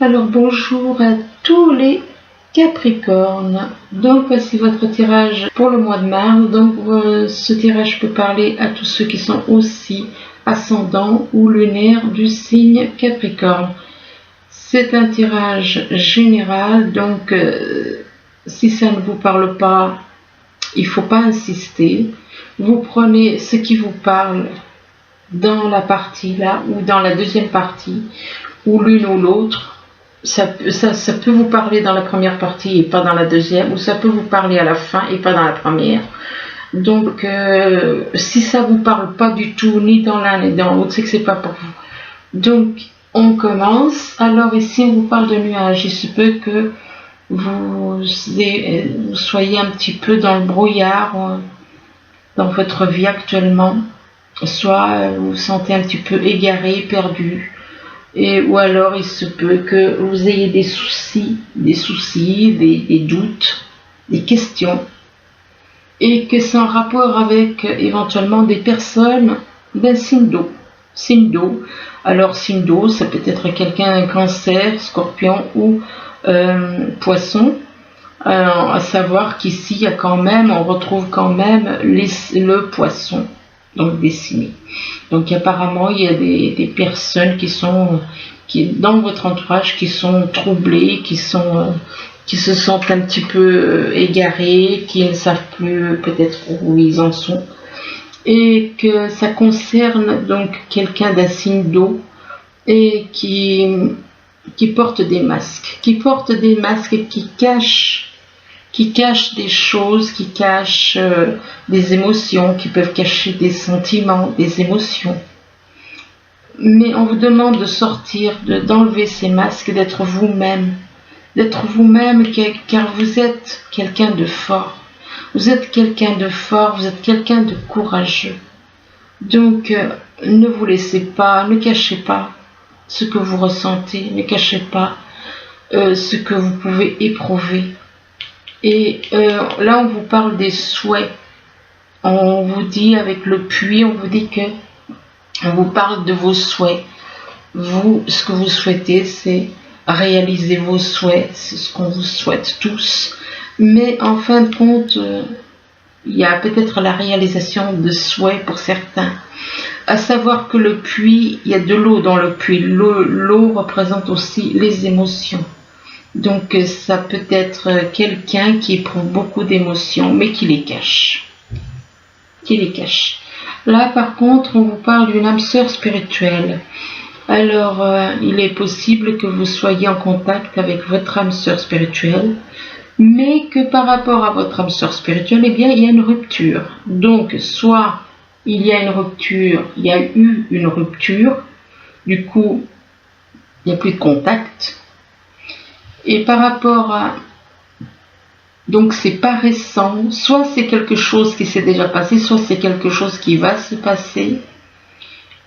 Alors bonjour à tous les Capricornes. Donc voici votre tirage pour le mois de mars. Donc ce tirage peut parler à tous ceux qui sont aussi ascendants ou lunaires du signe Capricorne. C'est un tirage général, donc si ça ne vous parle pas, il ne faut pas insister. Vous prenez ce qui vous parle dans la partie là ou dans la deuxième partie ou l'une ou l'autre. Ça peut vous parler dans la première partie et pas dans la deuxième, ou ça peut vous parler à la fin et pas dans la première. Donc si ça vous parle pas du tout ni dans l'un ni dans l'autre, c'est que c'est pas pour vous. Donc on commence. Alors ici on vous parle de nuages. Il se peut que vous soyez un petit peu dans le brouillard dans votre vie actuellement, soit vous vous sentez un petit peu égaré, perdu, ou alors il se peut que vous ayez des soucis, des doutes, des questions, et que c'est en rapport avec éventuellement des personnes d'un signe d'eau. Signe d'eau. Alors signe d'eau, ça peut être quelqu'un, un Cancer, Scorpion ou Poisson. À savoir qu'ici, il y a quand même, on retrouve quand même le Poisson, donc dessiné. Donc apparemment, il y a des personnes qui dans votre entourage, qui sont troublées, qui se sentent un petit peu égarées, qui ne savent plus peut-être où ils en sont, et que ça concerne donc quelqu'un d'un signe d'eau et qui porte des masques, et qui cachent des choses, qui cachent des émotions, qui peuvent cacher des sentiments, des émotions. Mais on vous demande de sortir, d'enlever ces masques, d'être vous-même, car vous êtes quelqu'un de fort. Vous êtes quelqu'un de fort, vous êtes quelqu'un de courageux. Donc ne vous laissez pas, ne cachez pas ce que vous ressentez, ne cachez pas ce que vous pouvez éprouver. Et là, on vous parle des souhaits. On vous dit avec le puits, on vous dit que on vous parle de vos souhaits. Vous, ce que vous souhaitez, c'est réaliser vos souhaits. C'est ce qu'on vous souhaite tous. Mais en fin de compte, il y a peut-être la réalisation de souhaits pour certains. À savoir que le puits, il y a de l'eau dans le puits. L'eau représente aussi les émotions. Donc ça peut être quelqu'un qui éprouve beaucoup d'émotions, mais qui les cache. Là, par contre, on vous parle d'une âme sœur spirituelle. Alors, il est possible que vous soyez en contact avec votre âme sœur spirituelle, mais que par rapport à votre âme sœur spirituelle, eh bien, il y a une rupture. Donc, soit il y a eu une rupture, du coup, il n'y a plus de contact. Et par rapport à... Donc c'est pas récent, soit c'est quelque chose qui s'est déjà passé, soit c'est quelque chose qui va se passer.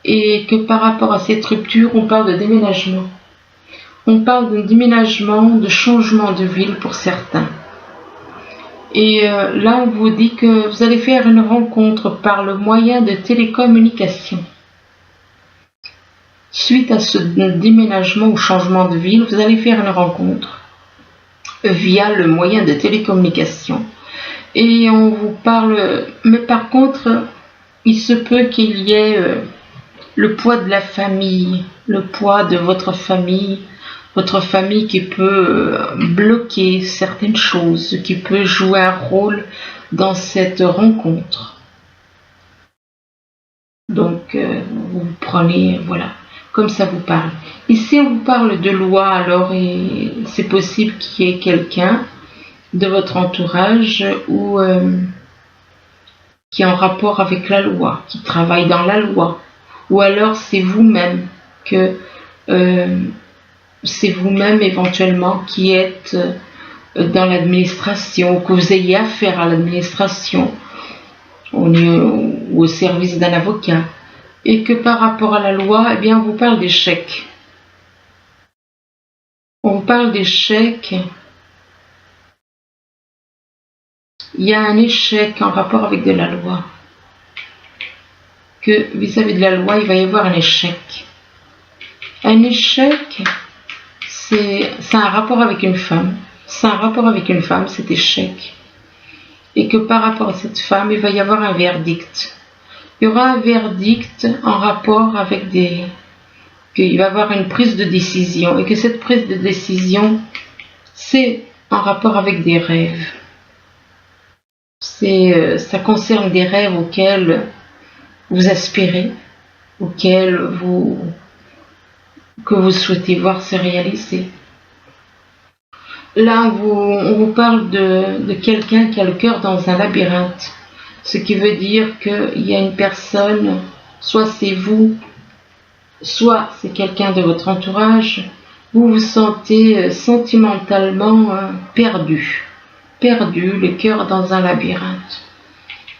Et que par rapport à cette rupture, on parle de déménagement. On parle de déménagement, de changement de ville pour certains. Et là, on vous dit que vous allez faire une rencontre par le moyen de télécommunication. Suite à ce déménagement ou changement de ville, vous allez faire une rencontre via le moyen de télécommunication. Et on vous parle... Mais par contre, il se peut qu'il y ait le poids de la famille, le poids de votre famille qui peut bloquer certaines choses, qui peut jouer un rôle dans cette rencontre. Donc, vous prenez... Voilà. Comme ça vous parle. Ici, on vous parle de loi, alors c'est possible qu'il y ait quelqu'un de votre entourage ou qui est en rapport avec la loi, qui travaille dans la loi. Ou alors c'est vous-même éventuellement qui êtes dans l'administration, que vous ayez affaire à l'administration ou au service d'un avocat. Et que par rapport à la loi, eh bien, on vous parle d'échecs. On vous parle d'échecs. Il y a un échec en rapport avec de la loi. Que vis-à-vis de la loi, il va y avoir un échec. Un échec, c'est un rapport avec une femme. C'est un rapport avec une femme, cet échec. Et que par rapport à cette femme, il va y avoir un verdict. Il y aura un verdict en rapport avec qu'il va y avoir une prise de décision. Et que cette prise de décision, c'est en rapport avec des rêves. Ça concerne des rêves auxquels vous aspirez, que vous souhaitez voir se réaliser. Là, on vous parle de quelqu'un qui a le cœur dans un labyrinthe. Ce qui veut dire qu'il y a une personne, soit c'est vous, soit c'est quelqu'un de votre entourage, vous vous sentez sentimentalement perdu, le cœur dans un labyrinthe.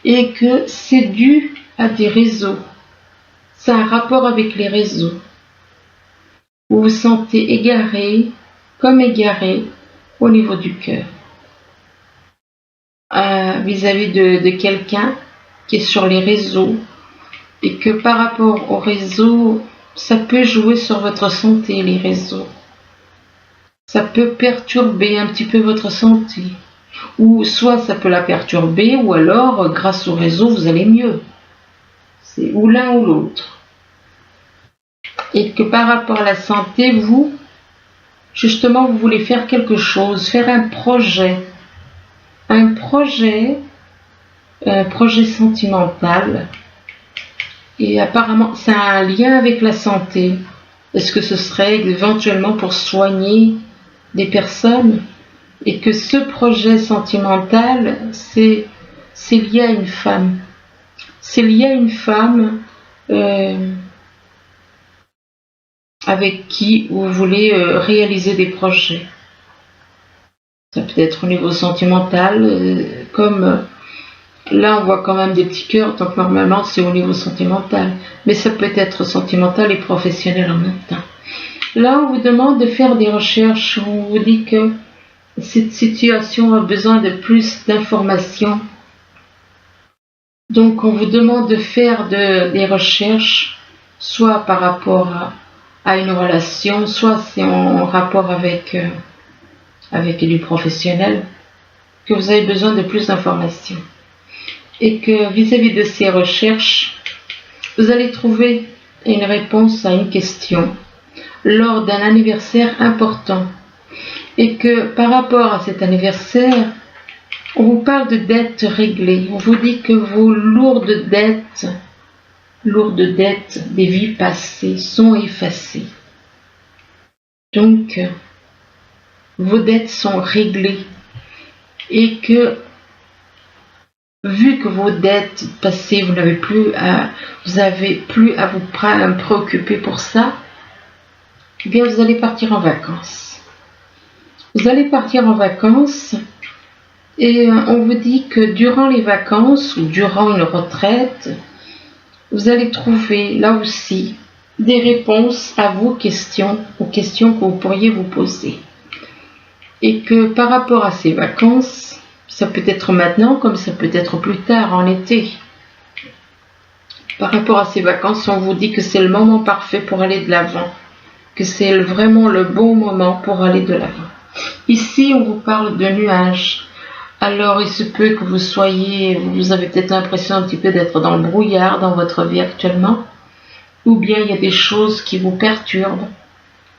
Et que c'est dû à des réseaux. C'est un rapport avec les réseaux. Vous vous sentez égaré au niveau du cœur. Vis-à-vis de quelqu'un qui est sur les réseaux et que par rapport aux réseaux, ça peut jouer sur votre santé, les réseaux. Ça peut perturber un petit peu votre santé. Ou soit ça peut la perturber, ou alors grâce au réseau, vous allez mieux. C'est ou l'un ou l'autre. Et que par rapport à la santé, vous, justement, vous voulez faire quelque chose, faire un projet sentimental. Et apparemment, ça a un lien avec la santé. Est-ce que ce serait éventuellement pour soigner des personnes? Et que ce projet sentimental, c'est lié à une femme. C'est lié à une femme avec qui vous voulez réaliser des projets. Ça peut être au niveau sentimental, comme là on voit quand même des petits cœurs, donc normalement c'est au niveau sentimental. Mais ça peut être sentimental et professionnel en même temps. Là on vous demande de faire des recherches, on vous dit que cette situation a besoin de plus d'informations. Donc on vous demande de faire des recherches, soit par rapport à une relation, soit c'est en rapport avec du professionnel, que vous avez besoin de plus d'informations. Et que vis-à-vis de ces recherches, vous allez trouver une réponse à une question lors d'un anniversaire important. Et que par rapport à cet anniversaire, on vous parle de dettes réglées. On vous dit que vos lourdes dettes des vies passées sont effacées. Donc, vos dettes sont réglées. Et que, vu que vos dettes passées, vous n'avez plus à vous préoccuper pour ça, eh bien vous allez partir en vacances. Vous allez partir en vacances et on vous dit que durant les vacances ou durant une retraite, vous allez trouver là aussi des réponses à vos questions, aux questions que vous pourriez vous poser. Et que par rapport à ces vacances, ça peut être maintenant comme ça peut être plus tard en été. Par rapport à ces vacances, on vous dit que c'est le moment parfait pour aller de l'avant, que c'est vraiment le bon moment pour aller de l'avant. Ici, on vous parle de nuages. Alors, il se peut que vous avez peut-être l'impression un petit peu d'être dans le brouillard dans votre vie actuellement. Ou bien, il y a des choses qui vous perturbent.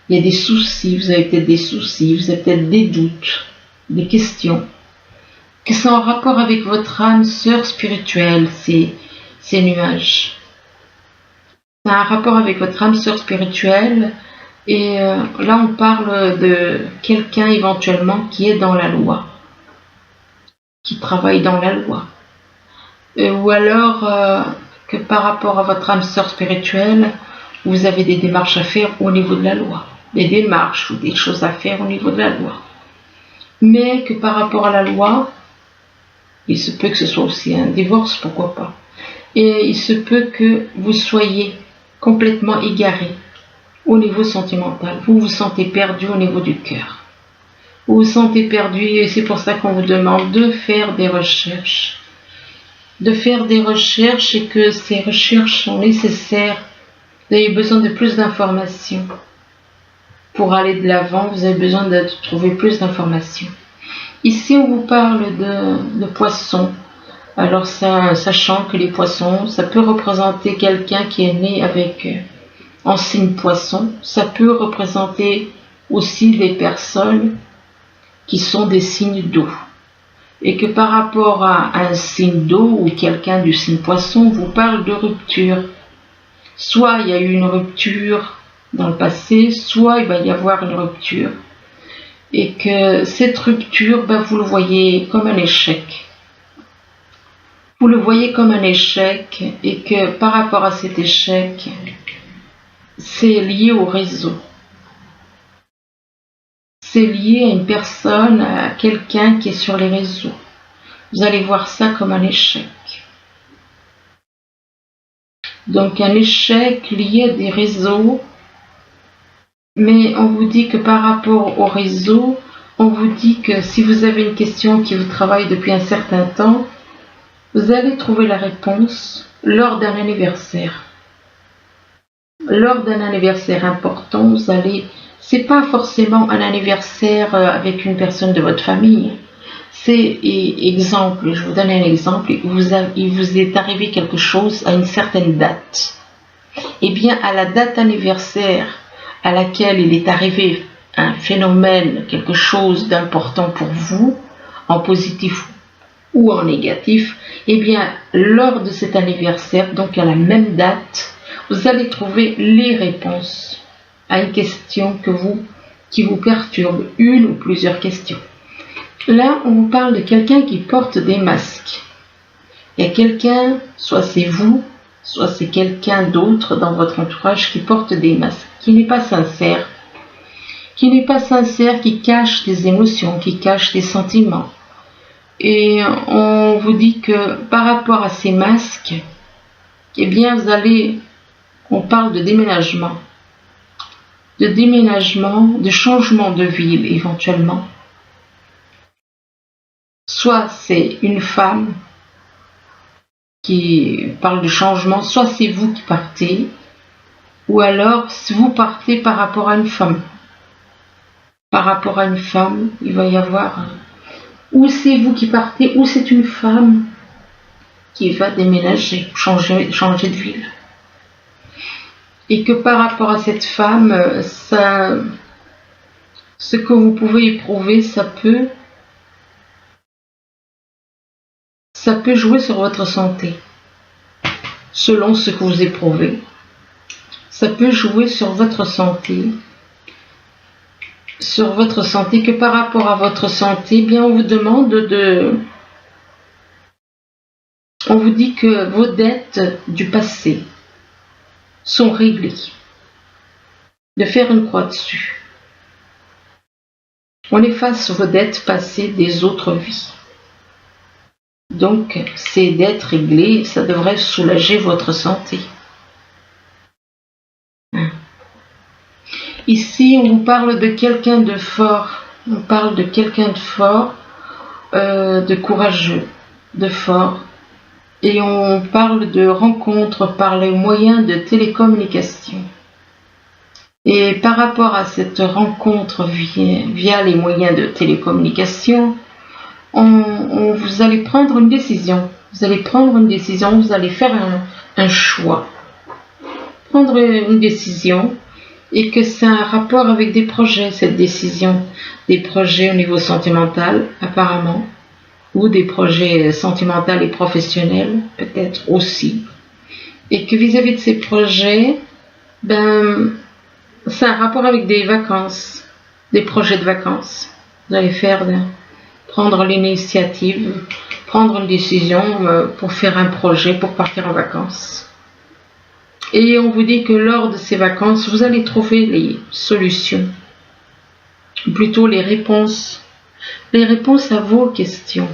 Il y a des soucis, vous avez peut-être des soucis, vous avez peut-être des doutes, des questions. Qui sont en rapport avec votre âme sœur spirituelle, ces nuages. C'est un rapport avec votre âme sœur spirituelle. Et là, on parle de quelqu'un éventuellement qui est dans la loi, qui travaille dans la loi. Ou alors que par rapport à votre âme sœur spirituelle, vous avez des démarches à faire au niveau de la loi. Des démarches ou des choses à faire au niveau de la loi. Mais que par rapport à la loi, il se peut que ce soit aussi un divorce, pourquoi pas. Et il se peut que vous soyez complètement égaré au niveau sentimental. Vous vous sentez perdu au niveau du cœur. Vous vous sentez perdu et c'est pour ça qu'on vous demande de faire des recherches. De faire des recherches et que ces recherches sont nécessaires. Vous avez besoin de plus d'informations. pour aller de l'avant, vous avez besoin de trouver plus d'informations. Ici, on vous parle de poissons. Alors, sachant que les poissons, ça peut représenter quelqu'un qui est né avec en signe poisson. Ça peut représenter aussi des personnes qui sont des signes d'eau. Et que par rapport à un signe d'eau ou quelqu'un du signe poisson, vous parle de rupture. Soit il y a eu une rupture dans le passé, soit il va y avoir une rupture. Et que cette rupture, vous le voyez comme un échec. Vous le voyez comme un échec et que par rapport à cet échec, c'est lié au réseau. C'est lié à une personne, à quelqu'un qui est sur les réseaux. Vous allez voir ça comme un échec. Donc un échec lié à des réseaux, mais on vous dit que par rapport au réseau, on vous dit que si vous avez une question qui vous travaille depuis un certain temps, vous allez trouver la réponse lors d'un anniversaire. Lors d'un anniversaire important, c'est pas forcément un anniversaire avec une personne de votre famille. C'est exemple, je vous donne un exemple, il vous est arrivé quelque chose à une certaine date. Et bien à la date anniversaire à laquelle il est arrivé un phénomène, quelque chose d'important pour vous, en positif ou en négatif, et bien lors de cet anniversaire, donc à la même date, vous allez trouver les réponses à une question qui vous perturbe, une ou plusieurs questions. Là, on vous parle de quelqu'un qui porte des masques. Il y a quelqu'un, soit c'est vous, soit c'est quelqu'un d'autre dans votre entourage qui porte des masques, qui n'est pas sincère, qui cache des émotions, qui cache des sentiments. Et on vous dit que par rapport à ces masques, eh bien on parle de déménagement, de changement de ville éventuellement. Soit c'est une femme qui parle de changement, soit c'est vous qui partez, ou alors si vous partez par rapport à une femme. Par rapport à une femme, il va y avoir ou c'est vous qui partez, ou c'est une femme qui va déménager, changer de ville. Et que par rapport à cette femme, ce que vous pouvez éprouver, ça peut jouer sur votre santé. Selon ce que vous éprouvez, ça peut jouer sur votre santé. Que par rapport à votre santé, bien on vous demande on vous dit que vos dettes du passé sont réglées, de faire une croix dessus. On efface vos dettes passées des autres vies. Donc ces dettes réglées, ça devrait soulager votre santé. Ici, on vous parle de quelqu'un de fort. On parle de quelqu'un de fort, de courageux, de fort. Et on parle de rencontres par les moyens de télécommunication. Et par rapport à cette rencontre via les moyens de télécommunication, vous allez prendre une décision. Vous allez faire un choix. Prendre une décision. Et que c'est un rapport avec des projets, cette décision. Des projets au niveau sentimental, apparemment, ou des projets sentimentaux et professionnels, peut-être aussi. Et que vis-à-vis de ces projets, c'est un rapport avec des vacances, des projets de vacances. Vous allez prendre l'initiative, prendre une décision pour faire un projet, pour partir en vacances. Et on vous dit que lors de ces vacances, vous allez trouver les solutions, plutôt les réponses à vos questions,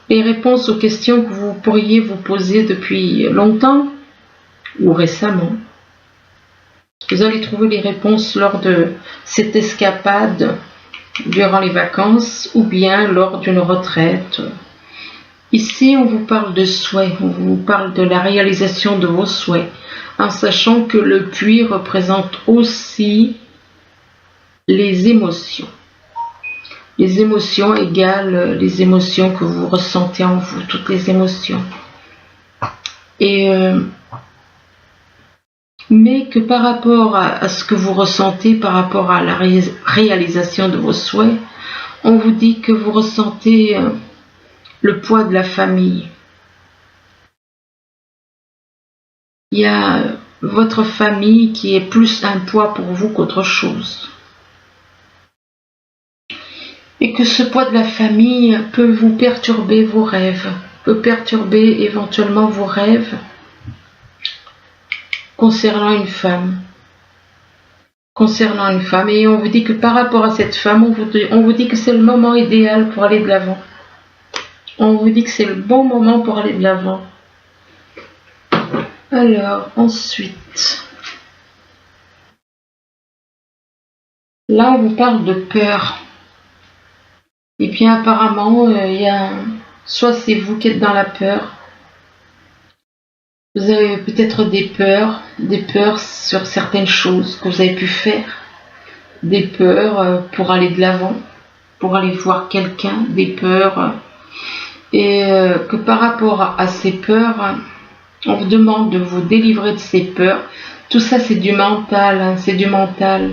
les réponses aux questions que vous pourriez vous poser depuis longtemps ou récemment. Vous allez trouver les réponses lors de cette escapade durant les vacances ou bien lors d'une retraite. Ici, on vous parle de souhaits, on vous parle de la réalisation de vos souhaits, en sachant que le puits représente aussi les émotions. Les émotions égale les émotions que vous ressentez en vous, toutes les émotions. Et mais que par rapport à ce que vous ressentez, par rapport à la réalisation de vos souhaits, on vous dit que vous ressentez le poids de la famille. Il y a votre famille qui est plus un poids pour vous qu'autre chose. Et que ce poids de la famille peut vous perturber vos rêves, peut perturber éventuellement vos rêves concernant une femme. Et on vous dit que par rapport à cette femme, on vous dit que c'est le moment idéal pour aller de l'avant. On vous dit que c'est le bon moment pour aller de l'avant. Alors, ensuite, là on vous parle de peur. Et bien apparemment, il y a soit c'est vous qui êtes dans la peur. Vous avez peut-être des peurs sur certaines choses que vous avez pu faire, des peurs pour aller de l'avant, pour aller voir quelqu'un, des peurs, et que par rapport à ces peurs, on vous demande de vous délivrer de ces peurs. Tout ça c'est du mental, hein, c'est du mental.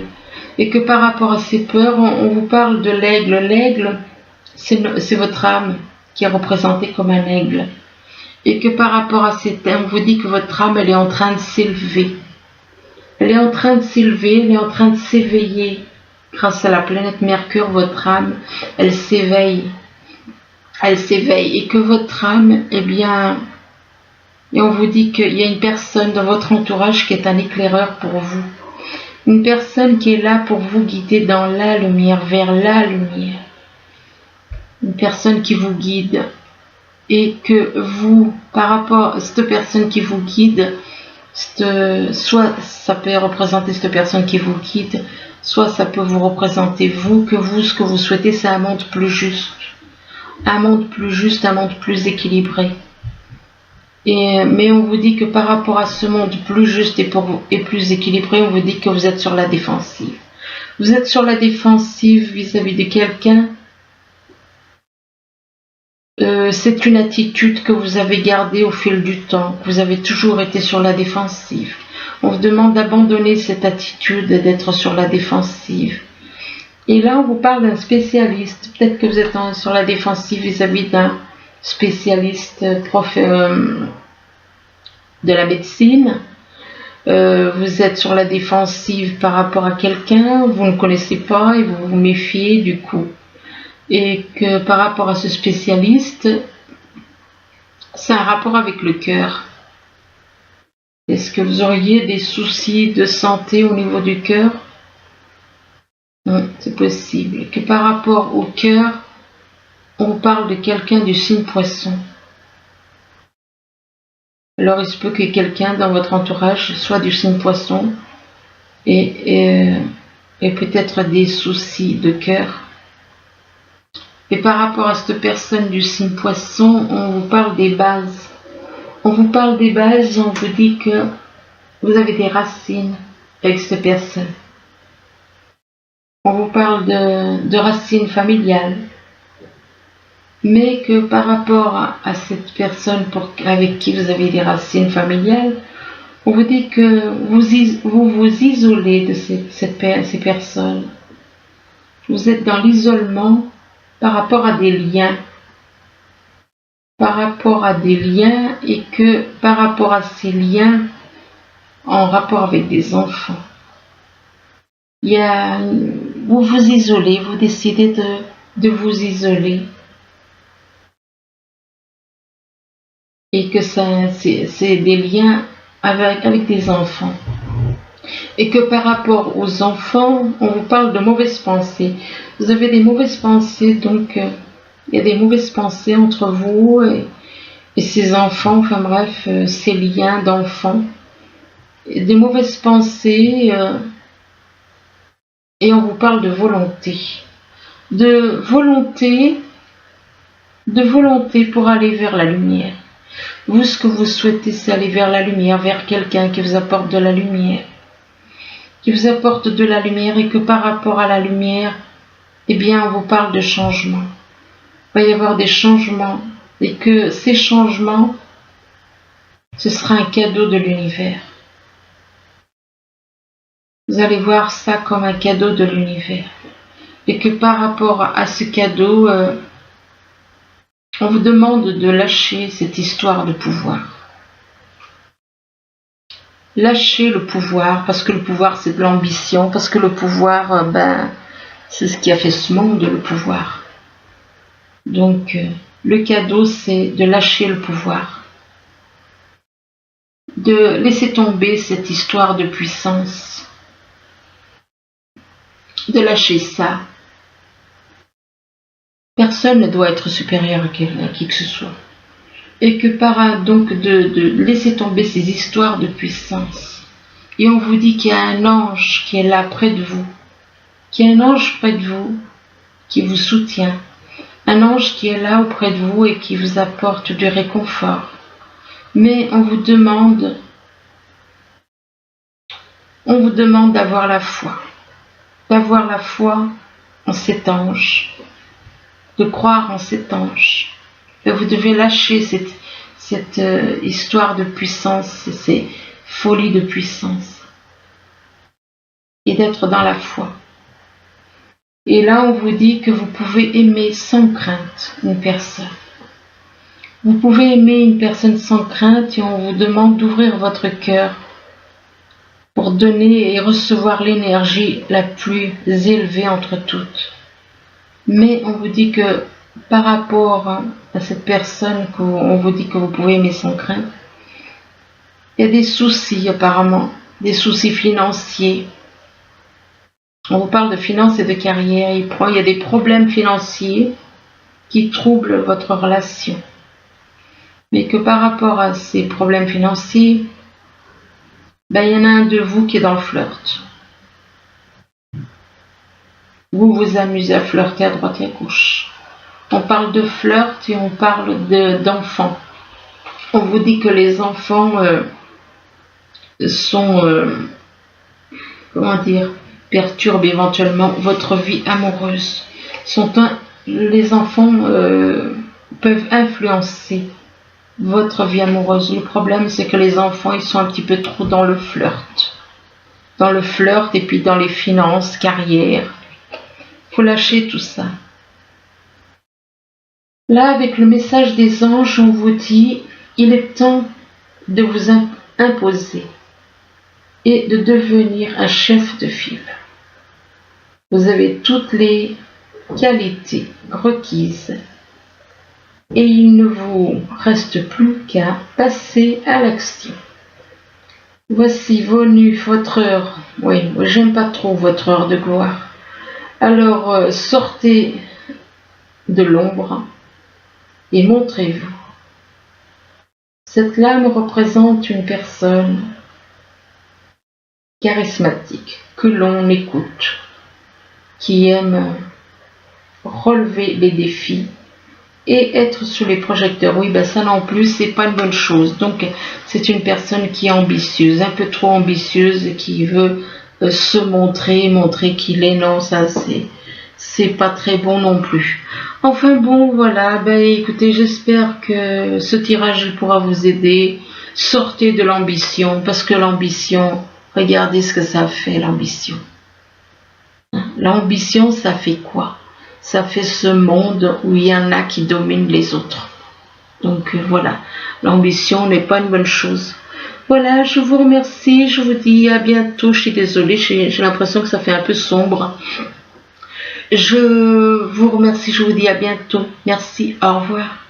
Et que par rapport à ces peurs, on vous parle de l'aigle. L'aigle, c'est votre âme qui est représentée comme un aigle. Et que par rapport à cette âme, on vous dit que votre âme, elle est en train de s'élever. Elle est en train de s'élever, elle est en train de s'éveiller. Grâce à la planète Mercure, votre âme, elle s'éveille. Elle s'éveille. Et que votre âme, eh bien, et on vous dit qu'il y a une personne dans votre entourage qui est un éclaireur pour vous. Une personne qui est là pour vous guider dans la lumière, vers la lumière. Une personne qui vous guide. Et que vous, par rapport à cette personne qui vous guide, soit ça peut représenter cette personne qui vous guide, soit ça peut vous représenter vous, que vous, ce que vous souhaitez, c'est un monde plus juste. Un monde plus juste, un monde plus équilibré. Mais on vous dit que par rapport à ce monde plus juste et plus équilibré, on vous dit que vous êtes sur la défensive. Vous êtes sur la défensive vis-à-vis de quelqu'un. C'est une attitude que vous avez gardée au fil du temps, que vous avez toujours été sur la défensive. On vous demande d'abandonner cette attitude d'être sur la défensive. Et là, on vous parle d'un spécialiste. Peut-être que vous êtes sur la défensive vis-à-vis d'un spécialiste, prof de la médecine. Vous êtes sur la défensive par rapport à quelqu'un, vous ne connaissez pas et vous vous méfiez du coup. Et que par rapport à ce spécialiste, c'est un rapport avec le cœur. Est-ce que vous auriez des soucis de santé au niveau du cœur? C'est possible. Que par rapport au cœur, on parle de quelqu'un du signe Poisson. Alors il se peut que quelqu'un dans votre entourage soit du signe Poisson et peut-être des soucis de cœur. Et par rapport à cette personne du signe Poisson, on vous parle des bases. On vous parle des bases et on vous dit que vous avez des racines avec cette personne. On vous parle de racines familiales. Mais que par rapport à cette personne avec qui vous avez des racines familiales, on vous dit que vous vous isolez de ces personnes. Vous êtes dans l'isolement par rapport à des liens. Et que par rapport à ces liens, en rapport avec des enfants, vous vous isolez, vous décidez de vous isoler. Et que c'est des liens avec des enfants. Et que par rapport aux enfants, on vous parle de mauvaises pensées. Vous avez des mauvaises pensées, donc il y a des mauvaises pensées entre vous et ces enfants, enfin bref, ces liens d'enfants. Des mauvaises pensées, et on vous parle de volonté. De volonté pour aller vers la lumière. Vous, ce que vous souhaitez, c'est aller vers la lumière, vers quelqu'un qui vous apporte de la lumière, qui vous apporte de la lumière et que par rapport à la lumière, eh bien, on vous parle de changement. Il va y avoir des changements et que ces changements, ce sera un cadeau de l'univers. Vous allez voir ça comme un cadeau de l'univers. Et que par rapport à ce cadeau, on vous demande de lâcher cette histoire de pouvoir. Lâchez le pouvoir, parce que le pouvoir c'est de l'ambition, parce que le pouvoir, c'est ce qui a fait ce monde, le pouvoir. Donc, le cadeau c'est de lâcher le pouvoir. De laisser tomber cette histoire de puissance. De lâcher ça. Personne ne doit être supérieur à qui que ce soit. Et que donc de laisser tomber ces histoires de puissance. Et on vous dit qu'il y a un ange qui est là près de vous. Qu'il y a un ange près de vous qui vous soutient. Un ange qui est là auprès de vous et qui vous apporte du réconfort. Mais on vous demande d'avoir la foi. D'avoir la foi en cet ange. De croire en cet ange. Et vous devez lâcher cette histoire de puissance, ces folies de puissance. Et d'être dans la foi. Et là, on vous dit que vous pouvez aimer sans crainte une personne. Vous pouvez aimer une personne sans crainte et on vous demande d'ouvrir votre cœur pour donner et recevoir l'énergie la plus élevée entre toutes. Mais on vous dit que par rapport à cette personne qu'on vous dit que vous pouvez aimer sans crainte, il y a des soucis apparemment, des soucis financiers. On vous parle de finances et de carrière. Il y a des problèmes financiers qui troublent votre relation. Mais que par rapport à ces problèmes financiers, il y en a un de vous qui est dans le flirt. Vous vous amusez à flirter à droite et à gauche. On parle de flirt et on parle d'enfants. On vous dit que les enfants perturbent éventuellement votre vie amoureuse. Les enfants peuvent influencer votre vie amoureuse. Le problème, c'est que les enfants, ils sont un petit peu trop dans le flirt. Dans le flirt et puis dans les finances, carrière. Faut lâcher tout ça. Là, avec le message des anges, on vous dit, il est temps de vous imposer et de devenir un chef de file. Vous avez toutes les qualités requises et il ne vous reste plus qu'à passer à l'action. Voici venue votre heure. Oui, j'aime pas trop votre heure de gloire. Alors, sortez de l'ombre et montrez-vous. Cette lame représente une personne charismatique, que l'on écoute, qui aime relever les défis et être sous les projecteurs. Oui, ça non plus, c'est pas une bonne chose. Donc, c'est une personne qui est ambitieuse, un peu trop ambitieuse, qui veut se montrer qu'il est. Non, ça, c'est pas très bon non plus. Enfin bon, voilà, écoutez, j'espère que ce tirage pourra vous aider. Sortez de l'ambition, parce que l'ambition, regardez ce que ça fait, l'ambition. L'ambition, ça fait quoi? Ça fait ce monde où il y en a qui dominent les autres. Donc voilà, l'ambition n'est pas une bonne chose. Voilà, je vous remercie, je vous dis à bientôt. Je suis désolée, j'ai l'impression que ça fait un peu sombre. Je vous remercie, je vous dis à bientôt. Merci, au revoir.